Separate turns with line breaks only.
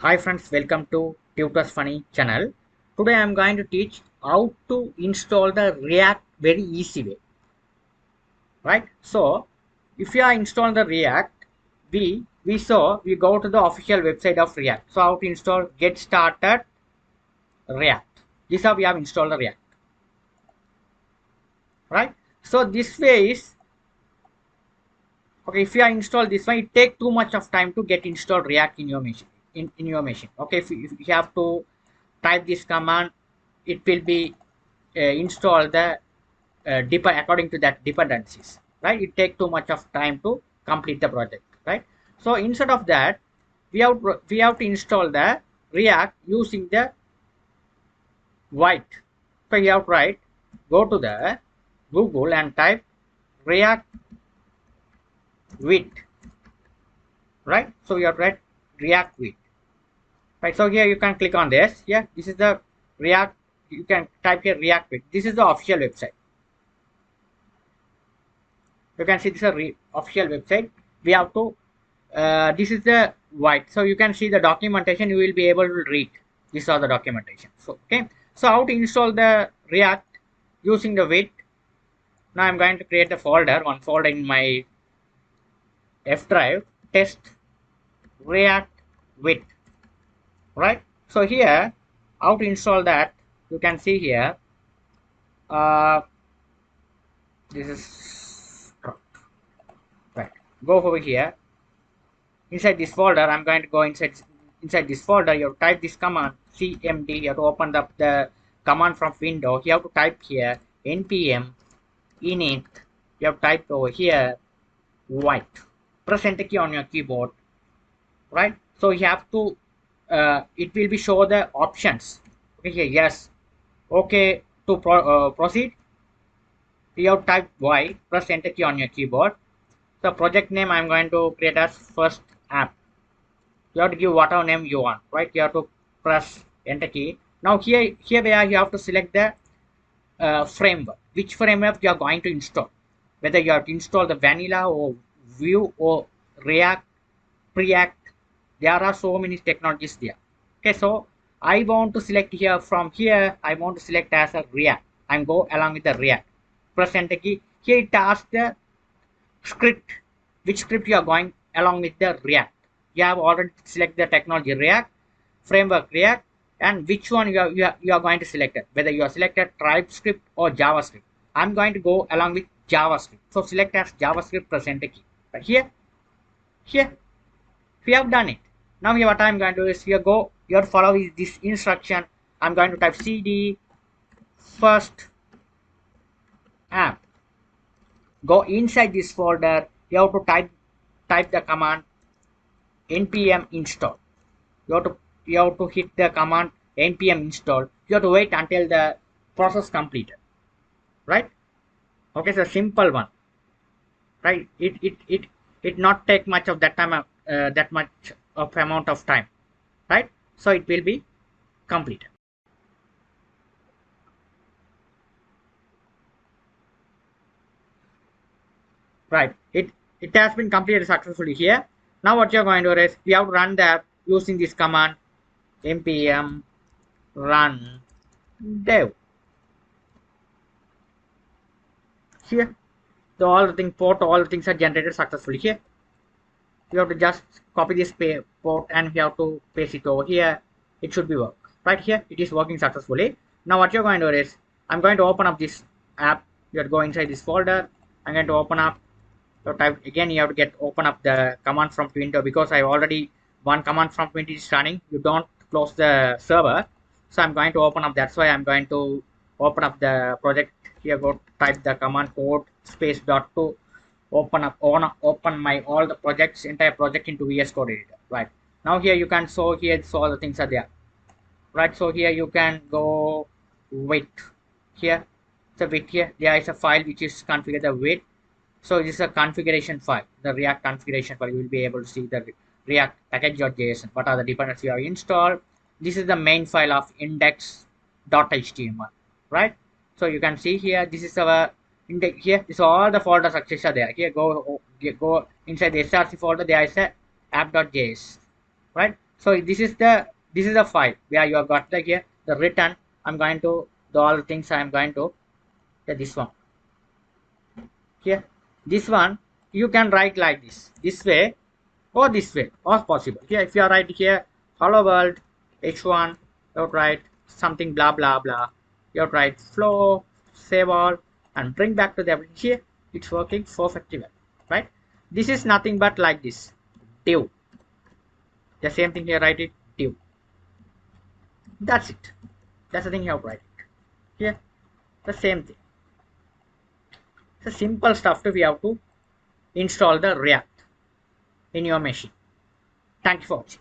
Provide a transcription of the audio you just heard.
Hi friends, welcome to Tutors Funny channel. Today I am going to teach how to install the React very easy way. Right? So if you are installing the React, we go to the official website of React. So how to install get started React. This is how we have installed the React. Right? So this way is okay. If you are installed this one, it take too much of time to get installed React in your machine. In your machine. Okay, if you have to type this command, it will be install the according to that dependencies, right? It take too much of time to complete the project, right? So instead of that, we have to install the React using the white. So you have to write, go to the Google and type React with, right? So you have to write React with, right? So here you can click on this. Yeah, this is the React. You can type here React with. This is the official website. You can see this is a official website. We have to this is the white, so you can see the documentation. You will be able to read these are the documentation. So okay, so how to install the React using the wit. Now I'm going to create a folder, one folder in my F drive, test React wit, right? So here how to install that, you can see here. uh, this is right. Go over here. Inside this folder, I'm going to go inside this folder. You have to type this command cmd. You have to open up the command from window. You have to type here npm init. You have typed over here white. Press enter key on your keyboard, right? So you have to it will be show the options. Okay, here yes, okay. To proceed, you have type y. Press enter key on your keyboard. So project name I'm going to create as first app. You have to give whatever name you want, right? You have to press enter key. Now here where you have to select the framework, which framework you are going to install, whether you have to install the vanilla or Vue or React, Preact. There are so many technologies there. Okay, so I want to select here. From here I want to select as a React and go along with the React. Press enter key. Here it asks the script, which script you are going along with the React. You have already select the technology React, framework React, and which one you are going to select it, whether you are selected TypeScript or JavaScript. I'm going to go along with JavaScript. So select as JavaScript, press enter key. But here we have done it. Now here what I'm going to do is here go, you have to follow this instruction. I'm going to type cd first app. Go inside this folder. You have to type the command npm install. You have to hit the command npm install. You have to wait until the process completed, right? Okay, so simple one, right? It not take much of that time, that much of amount of time, right? So it will be completed, right? It has been completed successfully here. Now what you're going to do is we have to run the app using this command npm run dev. Here the all the thing port, all the things are generated successfully. Here you have to just copy this port and you have to paste it over here. It should be work right. Here it is working successfully. Now what you're going to do is I'm going to open up this app. You have to go inside this folder. I'm going to open up. So type again, you have to get open up the command prompt window, because I already one command prompt window is running. You don't close the server. So I'm going to open up. That's why I'm going to open up the project. Here go type the command code space dot to open my all the projects, entire project into VS Code editor. Right now here you can show here, so all the things are there, right? So here you can go with here. So with here there is a file which is configured the with. So this is a configuration file, the React configuration file. You will be able to see the React package.json. What are the dependencies you have installed? This is the main file of index.html, right? So you can see here, this is our index. Here this is all the folders access are there. Here go inside the src folder. There is a app.js, right? So this is the file where you have got the here the written. I'm going to do all the things. I'm going to this one here. This one you can write like this way or this way or possible. Here if you are writing here hello world h1, you write something blah blah blah. You write flow, save all, and bring back to the application. Here it's working perfectly well, right? This is nothing but like this div. The same thing here, write it div. That's it. That's the thing you have to write it. Here the same thing. It's a simple stuff to we have to install the React in your machine. Thank you for watching.